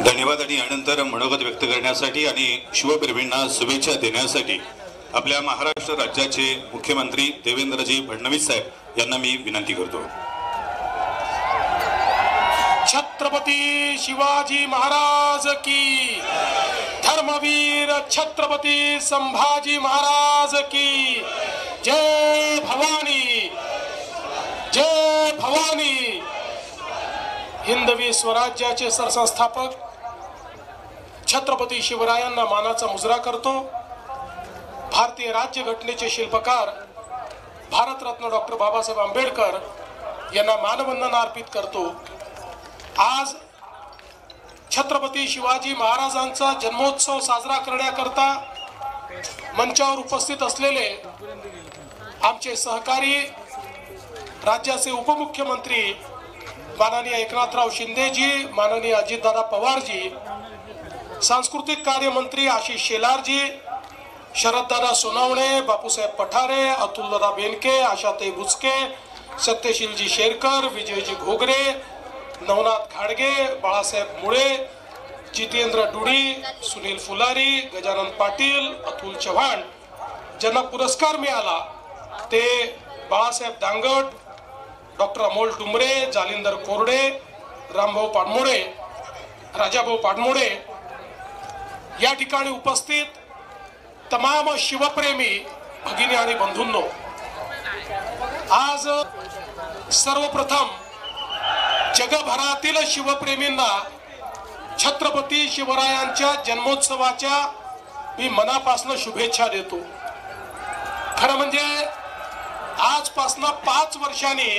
धन्यवाद आणि यानंतर मनोगत व्यक्त करण्यासाठी आणि शिवप्रेमींना शुभेच्छा देण्यासाठी आपल्या महाराष्ट्र राज्याचे मुख्यमंत्री देवेंद्रजी फडणवीस साहेब यांना मी विनंती करतो। छत्रपती शिवाजी महाराज की, धर्मवीर छत्रपती संभाजी महाराज की जय भवानी, जय भवानी। हिंदवी स्वराज्याचे सरसंस्थापक छत्रपती शिवरायांना मानाचा मुजरा करतो। भारतीय राज्यघटनेचे शिल्पकार भारतरत्न डॉक्टर बाबासाहेब आंबेडकर यांना मानवंदना अर्पित करतो। आज छत्रपती शिवाजी महाराजांचा जन्मोत्सव साजरा करण्याकरता मंचावर उपस्थित असलेले आमचे सहकारी राज्याचे उपमुख्यमंत्री माननीय एकनाथराव शिंदेजी, माननीय अजितदादा पवारजी, सांस्कृतिक कार्य मंत्री आशिष शेलारजी, शरददादा सोनवणे, बापूसाहेब पठारे, अतुलदादा बेनके, आशाताई बुचके, सत्यशीलजी शेरकर, विजयजी घोगरे, नवनाथ घाडगे, बाळासाहेब मुळे, जितेंद्र डुडी, सुनील फुलारी, गजानन पाटील, अतुल चव्हाण, ज्यांना पुरस्कार मिळाला ते बाळासाहेब दांगट, डॉक्टर अमोल डुमरे, जालिंदर कोरडे, रामभाऊ पाडमोडे, राजाभाऊ पाडमोडे, या ठिकाणी उपस्थित तमाम शिवप्रेमी भगिनी आणि बंधूंनो, आज सर्वप्रथम जगभरातील शिवप्रेमींना छत्रपती शिवरायांच्या जन्मोत्सवाच्या मी मनापासून शुभेच्छा देतो। खरं म्हणजे आजपासून 5 वर्षांनी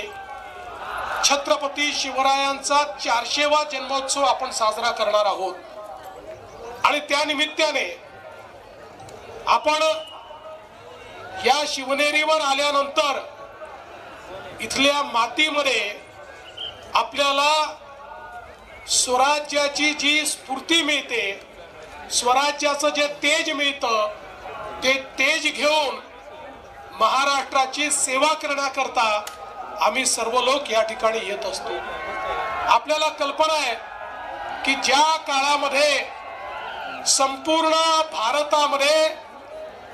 छत्रपती शिवरायांचा 400वा जन्मोत्सव आपण साजरा करणार आहोत आणि त्या निमित्ताने आपण या शिवनेरीवर आल्यानंतर इथल्या मातीमध्ये आपल्याला स्वराज्याची जी स्फूर्ती मिळते, स्वराज्याचं जे तेज मिळतं, ते तेज घेऊन महाराष्ट्राची सेवा करण्याकरता आम्ही सर्व लोक या ठिकाणी येत असतो। आपल्याला कल्पना आहे की ज्या काळामध्ये संपूर्ण भारतामध्ये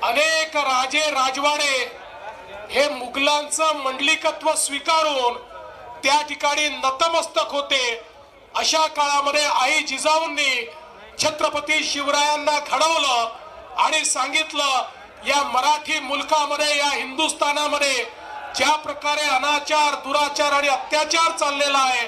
अनेक राजे राजवाडे हे मुघलांचं मंडलिकत्व स्वीकारून त्या ठिकाणी नतमस्तक होते, अशा काळामध्ये आई जिजाऊंनी छत्रपती शिवरायांना घडवलं आणि सांगितलं या मराठी मुलकामध्ये, या हिंदुस्थानामध्ये ज्या प्रकारे अनाचार, दुराचार आणि अत्याचार चाललेला आहे,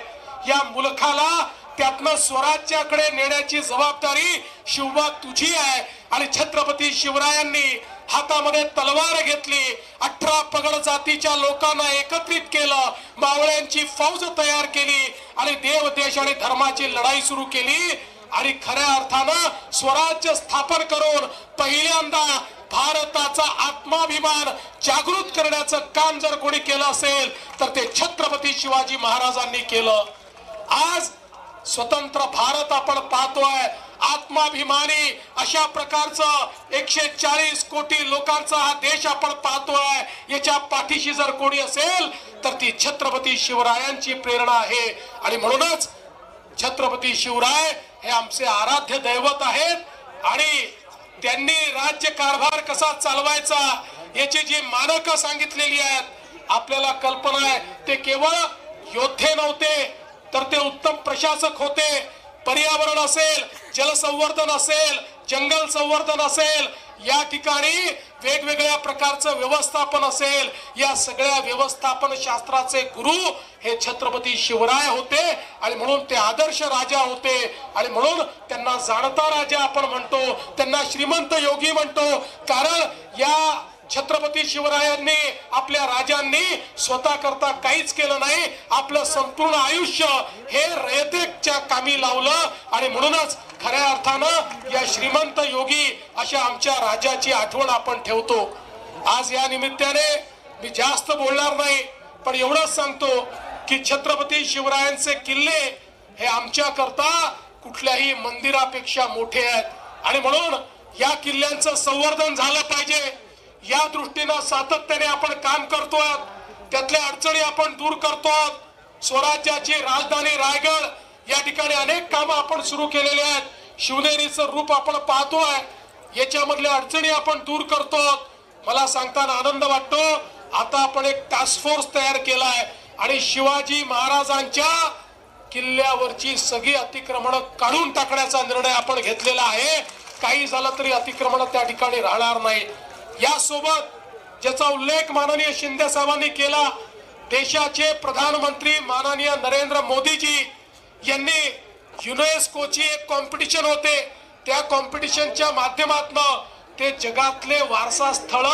या मुलखाला त्यातनं स्वराज्याकडे नेण्याची जबाबदारी शिवबा तुझी आहे। आणि छत्रपती शिवरायांनी हातामध्ये तलवार घेतली, 18 पगड जातीच्या लोकांना एकत्रित केलं, मावळ्यांची फौज तयार केली आणि देव, देश आणि धर्माची लढाई सुरू केली आणि खऱ्या अर्थानं स्वराज्य स्थापन करून पहिल्यांदा भारताचा आत्माभिमान जागृत करण्याचं काम जर कोणी केलं असेल तर ते छत्रपती शिवाजी महाराजांनी केलं। आज स्वतंत्र भारत आपण पाहतोय, आत्माभिमानी अशा प्रकारचं 140 कोटी लोकांचा हा देश आपण पाहतोय। याच्या पाठीशी जर कोणी असेल तर ती छत्रपती शिवरायांची प्रेरणा आहे आणि म्हणूनच छत्रपती शिवराय हे आमचे आराध्य दैवत आहेत आणि त्यांनी राज्य कारभार कसा चालवायचा याची जी मानकं सांगितलेली आहेत आपल्याला कल्पना आहे। ते केवळ योद्धे नव्हते तर ते उत्तम प्रशासक होते। पर्यावरण असेल, जलसंवर्धन असेल, जंगल संवर्धन असेल, या ठिकाणी वेगवेगळ्या प्रकारचं व्यवस्थापन असेल, या सगळ्या व्यवस्थापन शास्त्राचे गुरु हे छत्रपती शिवराय होते आणि म्हणून ते आदर्श राजा होते आणि म्हणून त्यांना जाणता राजा आपण म्हणतो, त्यांना श्रीमंत योगी म्हणतो। कारण या छत्रपती शिवरायांनी, आपल्या राजांनी स्वतः करता काहीच केलं नाही, आपलं संपूर्ण आयुष्य हे रयतेच्या कामी लावलं आणि म्हणूनच खऱ्या अर्थानं या श्रीमंत योगी अशा आमच्या राजाची आठवण आपण ठेवतो। आज या निमित्ताने मी जास्त बोलणार नाही, पण एवढंच सांगतो की छत्रपती शिवरायांचे किल्ले हे आमच्या करता कुठल्याही मंदिरापेक्षा मोठे आहेत आणि म्हणून या किल्ल्यांचं संवर्धन झालं पाहिजे। या दृष्टीने सातत्याने आपण काम करतोय, त्यातल्या अडचणी आपण दूर करतोय। स्वराज्याची राजधानी रायगड या ठिकाणी अनेक कामं आपण सुरू केलेले आहेत। शिवनेरीचं रूप आपण पाहतोय, याच्यामधल्या अडचणी आपण दूर करतो। मला सांगताना आनंद वाटतो, आता आपण एक टास्क फोर्स तयार केलाय आणि शिवाजी महाराजांच्या किल्ल्यावरची सगळी अतिक्रमण काढून टाकण्याचा निर्णय आपण घेतलेला आहे। काही झालं तरी अतिक्रमण त्या ठिकाणी राहणार नाही। यासोबत ज्याचा उल्लेख माननीय शिंदे साहेबांनी केला, देशाचे प्रधानमंत्री माननीय नरेंद्र मोदीजी यांनी युनेस्कोची एक कॉम्पिटिशन होते, त्या कॉम्पिटिशनच्या माध्यमातून ते जगातले वारसा स्थळ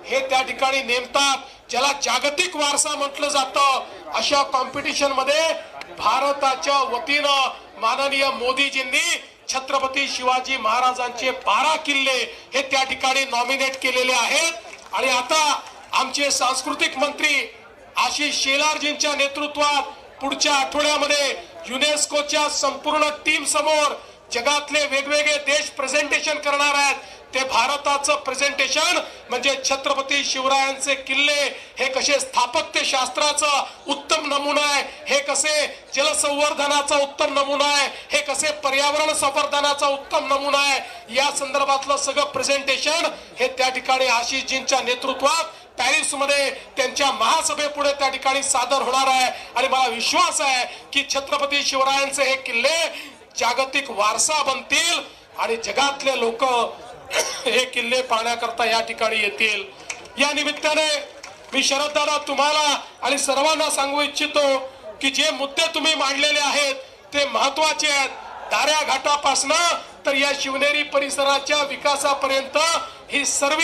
हे त्या ठिकाणी नेमतात, ज्याला जागतिक वारसा म्हटलं जातं। अशा कॉम्पिटिशन मध्ये भारताच्या वतीनं माननीय मोदीजींनी छत्रपती शिवाजी महाराजांचे 12 किल्ले हे त्या ठिकाणी नॉमिनेट केलेले आहेत। आणि आता आमचे सांस्कृतिक मंत्री आशिष शेलारजींच्या नेतृत्वात पुढच्या आठवड्यामध्ये युनेस्कोच्या संपूर्ण टीम समोर जगातले वेगवेगळे देश प्रेझेंटेशन करणार आहेत। ते भारताचं प्रेझेंटेशन म्हणजे छत्रपती शिवरायांचे किल्ले हे कसे स्थापत्य शास्त्राचा उत्तम नमुना आहे, हे कसे जलसंवर्धनाचा उत्तम नमुना आहे, हे कसे पर्यावरण संवर्धनाचा उत्तम नमुना आहे, या संदर्भातलं सगळं प्रेझेंटेशन हे त्या ठिकाणी आशिषजींच्या नेतृत्वात पॅरिस मध्ये त्यांच्या महासभेपुढे त्या ठिकाणी सादर होणार आहे। आणि मला विश्वास आहे की छत्रपती शिवरायांचे हे किल्ले जागतिक वारसा बनतील आणि जगातले लोक हे किल्ले पाहण्याकरता या ठिकाणी येतील। या निमित्ताने मी शरद दादा तुम्हाला आणि सर्वांना सांगू इच्छितो की जे मुद्दे तुम्ही मांडलेले आहेत ते महत्वाचे आहेत। दाऱ्या घाटापासून तर या शिवनेरी परिसराच्या विकासापर्यंत ही सर्व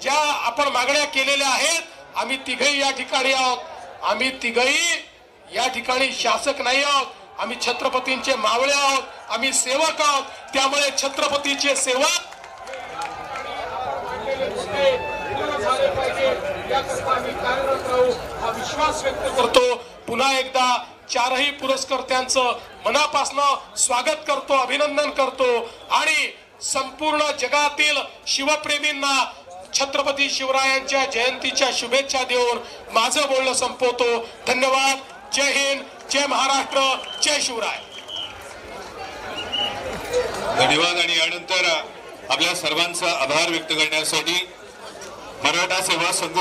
ज्या आपण मागण्या केलेल्या आहेत, आम्ही तिघही या ठिकाणी आहोत। आम्ही तिघही या ठिकाणी शासक नाही आहोत, आम्ही छत्रपतींचे मावळे आहोत, आम्ही सेवक आहोत। त्यामुळे छत्रपतीचे सेवक हा विश्वास व्यक्त करतो। पुन्हा एकदा चारही पुरस्कर्त्यांचं मनापासून स्वागत करतो, अभिनंदन करतो आणि संपूर्ण जगातील शिवप्रेमींना छत्रपती शिवरायांच्या जयंतीच्या शुभेच्छा देऊन माझं बोलणं संपवतो। धन्यवाद। जय हिंद, जय महाराष्ट्र, जय शिवराय। धन्यवाद। आणि यानंतर आपल्या सर्वांचा आभार व्यक्त करण्यासाठी मराठा सेवा संघ